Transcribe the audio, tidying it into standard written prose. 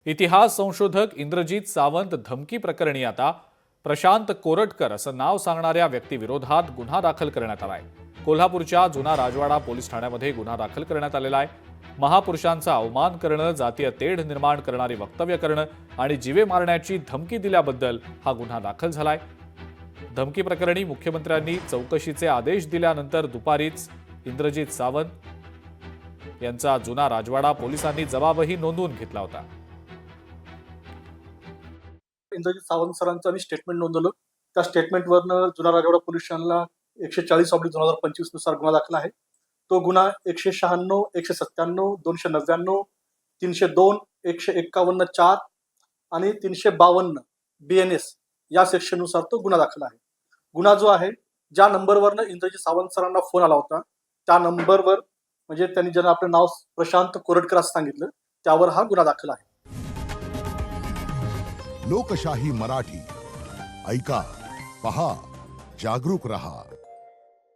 इतिहास संशोधक इंद्रजीत सावंत धमकी प्रकरणी आता प्रशांत कोरटकर असं नाव सांगणाऱ्या व्यक्तीविरोधात गुन्हा दाखल करण्यात आलाय। कोल्हापूरच्या जुना राजवाडा पोलीस ठाण्यामध्ये गुन्हा दाखल करण्यात आलेला आहे। महापुरुषांचा अवमान करणं, जातीय तेढ निर्माण करणारी वक्तव्य करणं आणि जीवे मारण्याची धमकी दिल्याबद्दल हा गुन्हा दाखल झालाय। धमकी प्रकरणी मुख्यमंत्र्यांनी चौकशीचे आदेश दिल्यानंतर दुपारीच इंद्रजीत सावंत यांचा जुना राजवाडा पोलिसांनी जबाबही नोंदवून घेतला होता। इंद्रजीत सावंत सरांचं आम्ही स्टेटमेंट नोंदवलं। त्या स्टेटमेंटवरनं जुना राजवाडा पोलीस स्टेशनला 140/2025 नुसार गुन्हा दाखल आहे। तो गुन्हा 196, 197, 299, 302, 151(4) आणि 352 BNS या सेक्शननुसार तो गुन्हा दाखल आहे। गुन्हा जो आहे, ज्या नंबरवरनं इंद्रजीत सावंत सरांना फोन आला होता त्या नंबरवर, म्हणजे त्यांनी ज्यांना आपलं नाव प्रशांत कोरटकर असं सांगितलं, त्यावर हा गुन्हा दाखल आहे। लोकशाही मराठी ऐका, पहा, जागरूक रहा।